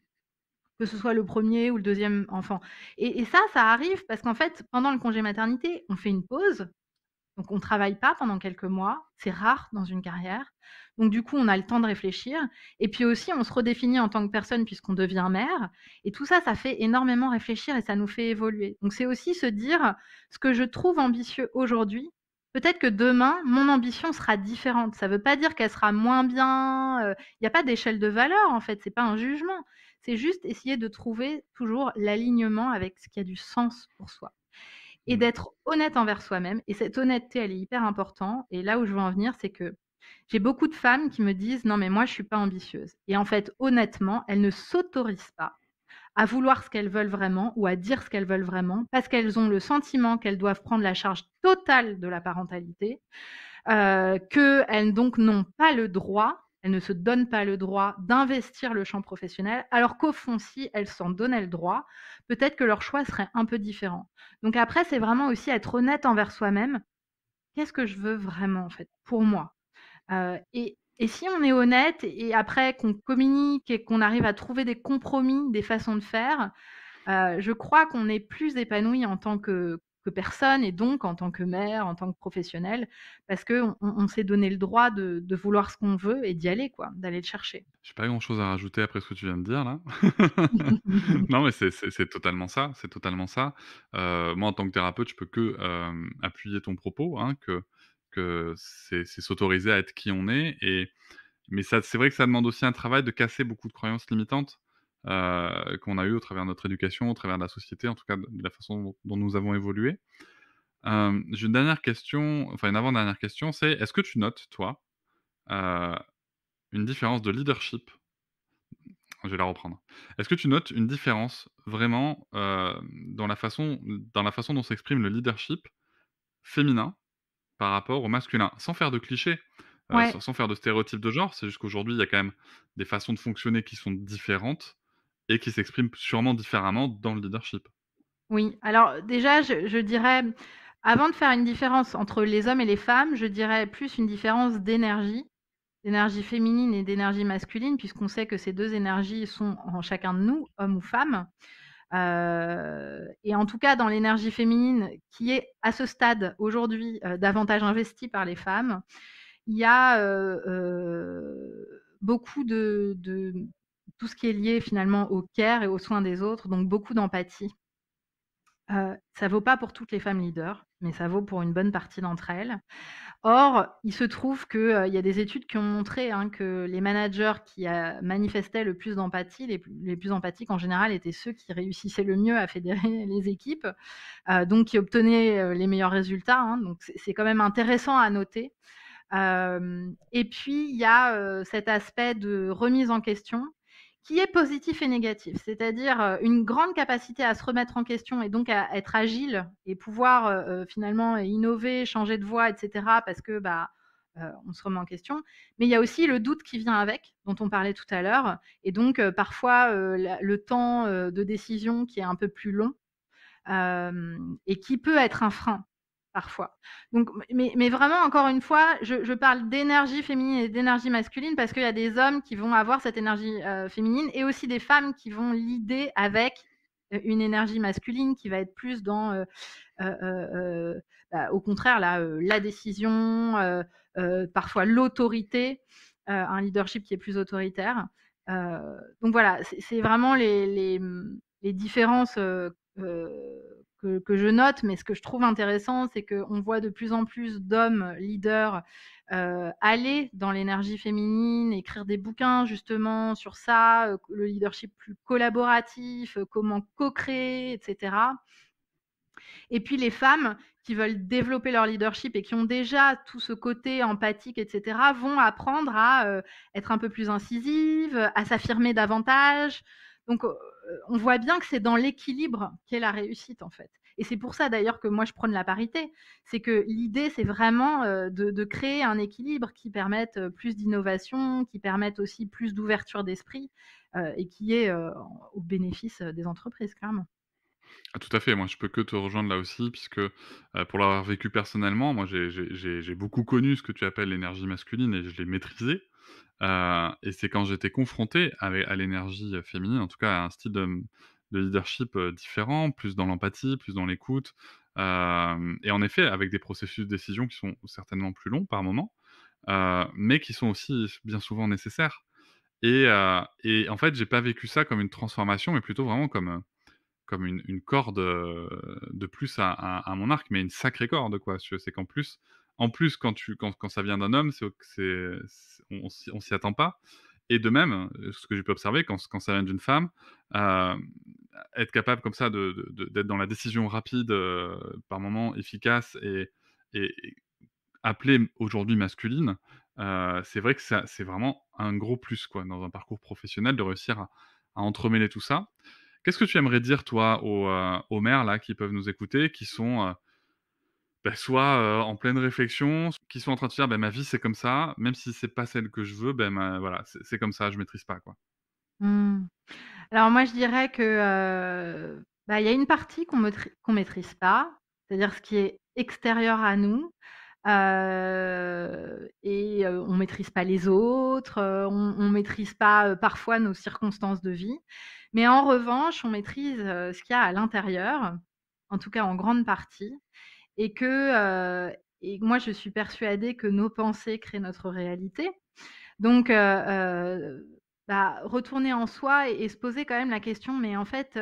que ce soit le premier ou le deuxième enfant et ça arrive parce qu'en fait, pendant le congé maternité, on fait une pause donc on ne travaille pas pendant quelques mois, c'est rare dans une carrière. Donc du coup, on a le temps de réfléchir et puis aussi on se redéfinit en tant que personne puisqu'on devient mère et tout ça, ça fait énormément réfléchir et ça nous fait évoluer. Donc c'est aussi se dire: «Ce que je trouve ambitieux aujourd'hui, peut-être que demain, mon ambition sera différente». Ça ne veut pas dire qu'elle sera moins bien, il y a pas d'échelle de valeur en fait, c'est pas un jugement. C'est juste essayer de trouver toujours l'alignement avec ce qui a du sens pour soi. Et Mmh. d'être honnête envers soi-même et cette honnêteté, elle est hyper importante et là où je veux en venir, c'est que j'ai beaucoup de femmes qui me disent: «Non mais moi je suis pas ambitieuse» et en fait, honnêtement, elles ne s'autorisent pas à vouloir ce qu'elles veulent vraiment ou à dire ce qu'elles veulent vraiment parce qu'elles ont le sentiment qu'elles doivent prendre la charge totale de la parentalité, qu'elles donc n'ont pas le droit, elles ne se donnent pas le droit d'investir le champ professionnel, alors qu'au fond, si elles s'en donnaient le droit, peut-être que leur choix serait un peu différent. Donc après, c'est vraiment aussi être honnête envers soi-même. Qu'est-ce que je veux vraiment en fait, pour moi? Et si on est honnête et après qu'on communique et qu'on arrive à trouver des compromis, des façons de faire, je crois qu'on est plus épanoui en tant que personne et donc en tant que mère, en tant que professionnelle, parce qu'on s'est donné le droit de vouloir ce qu'on veut et d'y aller quoi, d'aller le chercher. J'ai pas grand-chose à rajouter après ce que tu viens de dire là. Non, mais c'est totalement ça, c'est totalement ça. Moi, en tant que thérapeute, je peux que, appuyer ton propos, hein, que c'est s'autoriser à être qui on est mais ça c'est vrai que ça demande aussi un travail de casser beaucoup de croyances limitantes, qu'on a eues au travers de notre éducation, au travers de la société, en tout cas de la façon dont nous avons évolué. J'ai une dernière question, enfin une avant-dernière question, c'est est-ce que tu notes, toi, heu, une différence de leadership. Je vais la reprendre. Est-ce que tu notes une différence vraiment, dans la façon dont s'exprime le leadership féminin par rapport au masculin? Sans faire de clichés, Ouais, sans faire de stéréotypes de genre, c'est juste qu'aujourd'hui, il y a quand même des façons de fonctionner qui sont différentes et qui s'expriment sûrement différemment dans le leadership. oui. Alors déjà, je dirais, avant de faire une différence entre les hommes et les femmes, je dirais plus une différence d'énergie féminine et d'énergie masculine, puisqu'on sait que ces 2 énergies sont en chacun de nous, hommes ou femmes. Et en tout cas, dans l'énergie féminine, qui est à ce stade aujourd'hui davantage investie par les femmes, il y a beaucoup de tout ce qui est lié finalement au care et aux soins des autres, donc beaucoup d'empathie. Ça vaut pas pour toutes les femmes leaders, mais ça vaut pour une bonne partie d'entre elles. Or, il se trouve que, il y a des études qui ont montré, hein, que les managers qui, manifestaient le plus d'empathie, les plus empathiques en général étaient ceux qui réussissaient le mieux à fédérer les équipes, donc qui obtenaient, les meilleurs résultats, hein, donc c'est quand même intéressant à noter. Et puis il y a, cet aspect de remise en question qui est positif et négatif. C'est-à-dire, une grande capacité à se remettre en question et donc à être agile et pouvoir, finalement innover, changer de voie et cetera parce que, on se remet en question. Mais il y a aussi le doute qui vient avec, dont on parlait tout à l'heure et donc, parfois, le temps, de décision qui est un peu plus long, et qui peut être un frein, parfois. Donc mais vraiment encore une fois, je parle d'énergie féminine et d'énergie masculine parce qu'il y a des hommes qui vont avoir cette énergie, féminine et aussi des femmes qui vont l'idée avec, une énergie masculine qui va être plus dans, au contraire la décision, parfois l'autorité, un leadership qui est plus autoritaire. Donc voilà, c'est vraiment les différences, que je note, mais ce que je trouve intéressant, c'est qu'on voit de plus en plus d'hommes leaders, aller dans l'énergie féminine, écrire des bouquins justement sur ça, le leadership plus collaboratif, comment co-créer et cetera. Et puis les femmes qui veulent développer leur leadership et qui ont déjà tout ce côté empathique et cetera, vont apprendre à, être un peu plus incisives, à s'affirmer davantage. Donc, on voit bien que c'est dans l'équilibre qu'est la réussite, en fait. Et c'est pour ça d'ailleurs que moi je prône la parité. C'est que l'idée, c'est vraiment, de créer un équilibre qui permette, plus d'innovation, qui permette aussi plus d'ouverture d'esprit, et qui est, au bénéfice, des entreprises, clairement. Ah tout à fait, moi je peux que te rejoindre là aussi puisque, pour l'avoir vécu personnellement, moi j'ai beaucoup connu ce que tu appelles l'énergie masculine et je l'ai maîtrisé. Et c'est quand j'étais confronté à l'énergie, féminine, en tout cas à un style de leadership, différent, plus dans l'empathie, plus dans l'écoute, et en effet avec des processus de décision qui sont certainement plus longs par moments, mais qui sont aussi bien souvent nécessaires et en fait j'ai pas vécu ça comme une transformation, mais plutôt vraiment comme une corde, de plus à mon arc, mais une sacrée corde, quoi. C'est qu'en plus quand ça vient d'un homme, c'est on s'y attend pas et de même, ce que j'ai pu observer quand ça vient d'une femme, hem, être capable comme ça d'être dans la décision rapide, par moments efficace et appelée aujourd'hui masculine, c'est vrai que ça c'est vraiment un gros plus, quoi, dans un parcours professionnel de réussir à entremêler tout ça. Qu'est-ce que tu aimerais dire toi aux mères là qui peuvent nous écouter, qui sont, soit, en pleine réflexion, qui sont en train de se dire: «Ma vie c'est comme ça, même si c'est pas celle que je veux, ma voilà, c'est comme ça, je maîtrise pas quoi». Mmh. Alors moi, je dirais que, il y a une partie qu'on maîtrise pas, c'est-à-dire ce qui est extérieur à nous, et on maîtrise pas les autres, on maîtrise pas, parfois nos circonstances de vie. Mais en revanche, on maîtrise, ce qu'il y a à l'intérieur, en tout cas en grande partie et et moi je suis persuadée que nos pensées créent notre réalité. Donc retourner en soi et se poser quand même la question: «Mais en fait,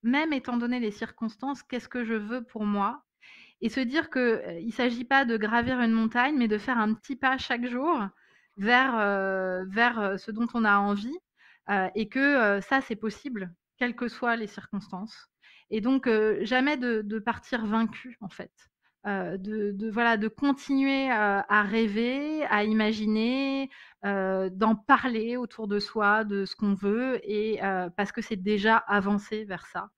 même étant donné les circonstances, qu'est-ce que je veux pour moi?» Et se dire que, il s'agit pas de gravir une montagne, mais de faire un petit pas chaque jour vers ce dont on a envie, et que, ça, c'est possible, quelles que soient les circonstances. Et donc jamais de partir vaincu, en fait. De continuer, à rêver, à imaginer, d'en parler autour de soi, de ce qu'on veut et parce que c'est déjà avancer vers ça.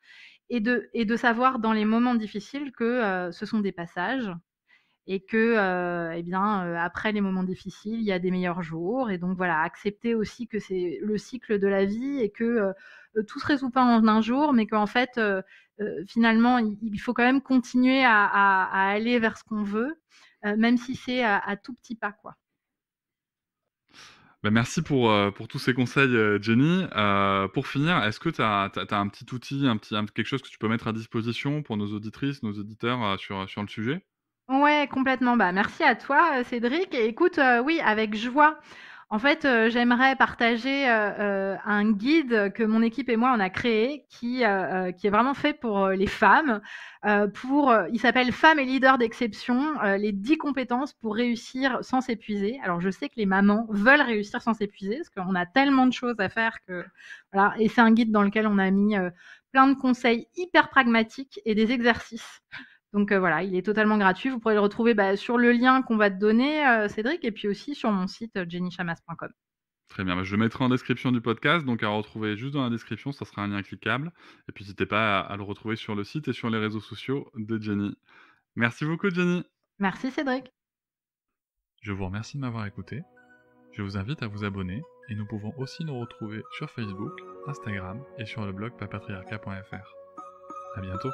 Et de savoir dans les moments difficiles que, ce sont des passages et que, après les moments difficiles, il y a des meilleurs jours et donc voilà, accepter aussi que c'est le cycle de la vie et que, tout se résout pas en un jour, mais qu'en fait, finalement, il faut quand même continuer à aller vers ce qu'on veut, même si c'est à tout petits pas, quoi. Bah, merci pour tous ces conseils, Jenny. Pour finir, est-ce que tu as un petit outil, quelque chose que tu peux mettre à disposition pour nos auditrices, nos auditeurs, sur le sujet? Ouais, complètement. Bah, merci à toi, Cédric et écoute, oui, avec joie. En fait, j'aimerais partager, un guide que mon équipe et moi on a créé qui est vraiment fait pour, les femmes, il s'appelle «Femmes et leaders d'exception, les 10 compétences pour réussir sans s'épuiser». Alors je sais que les mamans veulent réussir sans s'épuiser parce qu'on a tellement de choses à faire que voilà et c'est un guide dans lequel on a mis, plein de conseils hyper pragmatiques et des exercices. Donc voilà, il est totalement gratuit. Vous pourrez le retrouver, bah, sur le lien qu'on va te donner, Cédric et puis aussi sur mon site, jennychamas.com. Très bien, bah, je le mettrai en description du podcast, donc à retrouver juste dans la description, ça sera un lien cliquable et puis n'hésitez pas à le retrouver sur le site et sur les réseaux sociaux de Jenny. Merci beaucoup, Jenny. Merci Cédric. Je vous remercie de m'avoir écouté. Je vous invite à vous abonner et nous pouvons aussi nous retrouver sur Facebook, Instagram et sur le blog papatriarca.fr. À bientôt.